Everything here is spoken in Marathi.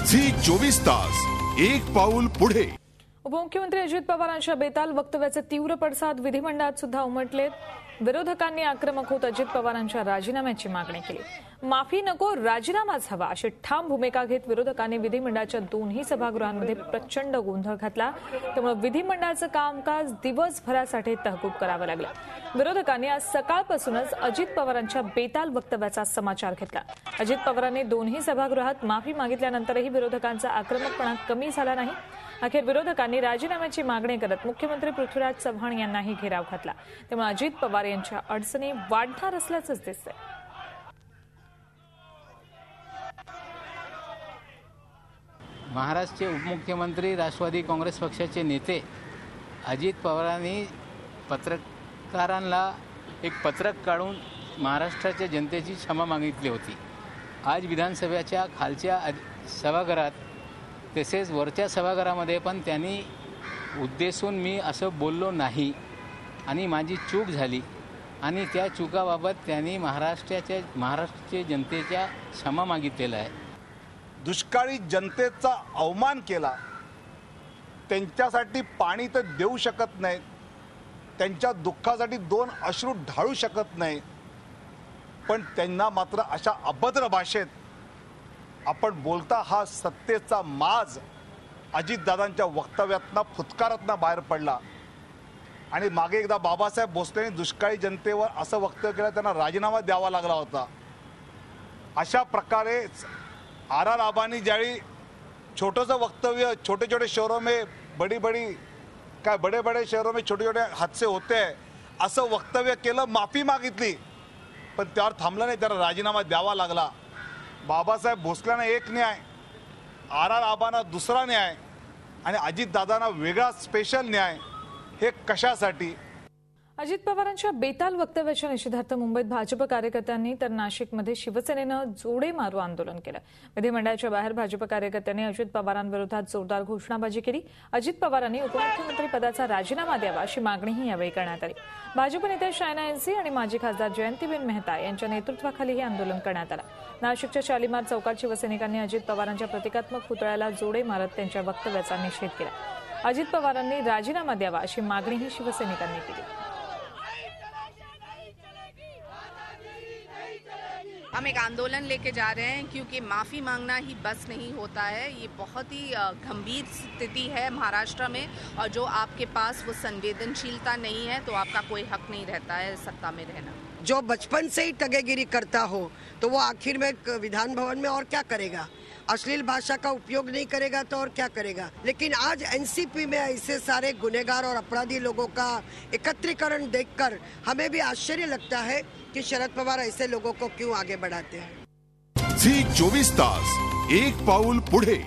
झी 24 तास एक पाऊल पुढे। उपमुख्यमंत्री अजित पवारांच्या बेताल वक्तव्याचे तीव्र पडसाद विधिमंडळात सुद्धा उमटलेत। विरोधकांनी आक्रमक होत अजित पवारांच्या राजीनाम्याची मागणी केली। माफी नको, राजीनामाच हवा अशी ठाम भूमिका घेत विरोधकांनी विधिमंडळाच्या दोन्ही सभागृहांमध्ये प्रचंड गोंधळ घातला। त्यामुळे विधिमंडळाचं कामकाज दिवसभरासाठी तहकूब करावं लागलं। विरोधकांनी आज सकाळपासूनच अजित पवारांच्या बेताल वक्तव्याचा समाचार घेतला। अजित पवारांनी दोन्ही सभागृहात माफी मागितल्यानंतरही विरोधकांचा आक्रमकपणा कमी झाला नाही। अखेर विरोधकांनी राजीनाम्याची मागणी करत मुख्यमंत्री पृथ्वीराज चव्हाण यांनाही घेराव घातला। त्यामुळे अजित पवार यांच्या अडचणी वाढणार असल्याचंच दिसतंय। महाराष्ट्राचे उपमुख्यमंत्री राष्ट्रवादी काँग्रेस पक्षाचे नेते अजित पवारांनी पत्रकारांना एक पत्रक काढून महाराष्ट्राच्या जनतेची क्षमा मागितली होती। आज विधानसभेच्या खालच्या सभागृहात तसेच वरच्या सभागृहामध्ये पण त्यांनी उद्देशून मी असं बोललो नाही आणि माझी चूक झाली आणि त्या चुकाबाबत त्यांनी महाराष्ट्राच्या जनतेच्या क्षमा मागितलेला आहे। दुष्काळी जनतेचा अवमान केला, त्यांच्यासाठी पाणी तर देऊ शकत नाही, त्यांच्या दुःखासाठी दोन अश्रू ढाळू शकत नाही, पण त्यांना मात्र अशा अभद्र भाषेत आपण बोलता हा सत्तेचा माज अजितदादांच्या वक्तव्यातनं फुतकारातनं बाहेर पडला। आणि मागे एकदा बाबासाहेब भोसलेंनी दुष्काळी जनतेवर असं वक्तव्य केलं, त्यांना राजीनामा द्यावा लागला होता। अशा प्रकारे आर आबांनी ज्यावेळी छोटंसं वक्तव्य छोटे छोटे शहरों में बड़े बड़े शहरों में छोटे छोटे हादसे होते हैं असं वक्तव्य केलं, माफी मागितली, पण त्यावर थांबलं नाही, त्याला राजीनामा द्यावा लागला। बाबासाहेब भोसलेंना एक न्याय, आर आबांना दुसरा न्याय आणि अजितदादांना वेगळा स्पेशल न्याय, हे कशासाठी? अजित पवारांच्या बेताल वक्तव्याच्या निषेधार्थ मुंबईत भाजप कार्यकर्त्यांनी तर नाशिकमध्ये शिवसेनेनं जोडे मारू आंदोलन केलं। विधिमंडळाच्या बाहेर भाजप कार्यकर्त्यांनी अजित पवारांविरोधात जोरदार घोषणाबाजी केली। अजित पवारांनी उपमुख्यमंत्री पदाचा राजीनामा द्यावा अशी मागणीही यावेळी करण्यात आली। भाजप नेत्या शायना एनसी आणि माजी खासदार जयंतीबेन मेहता यांच्या नेतृत्वाखाली हे आंदोलन करण्यात आलं। नाशिकच्या शालिमार चौकात शिवसैनिकांनी अजित पवारांच्या प्रतिकात्मक पुतळ्याला जोडे मारत त्यांच्या वक्तव्याचा निषेध केला। अजित पवारांनी राजीनामा द्यावा अशी मागणीही शिवसैनिकांनी केली। हम एक आंदोलन लेके जा रहे हैं क्योंकि माफ़ी मांगना ही बस नहीं होता है। ये बहुत ही गंभीर स्थिति है महाराष्ट्र में, और जो आपके पास वो संवेदनशीलता नहीं है तो आपका कोई हक नहीं रहता है सत्ता में रहना। जो बचपन से ही टगेगिरी करता हो तो वो आखिर में विधान भवन में और क्या करेगा? अश्लील भाषा का उपयोग नहीं करेगा तो और क्या करेगा? लेकिन आज एनसीपी में ऐसे सारे गुनहगार और अपराधी लोगों का एकत्रीकरण देखकर हमें भी आश्चर्य लगता है कि शरद पवार ऐसे लोगों को क्यों आगे बढ़ाते हैं। झी 24 तास एक पाऊल पुढे।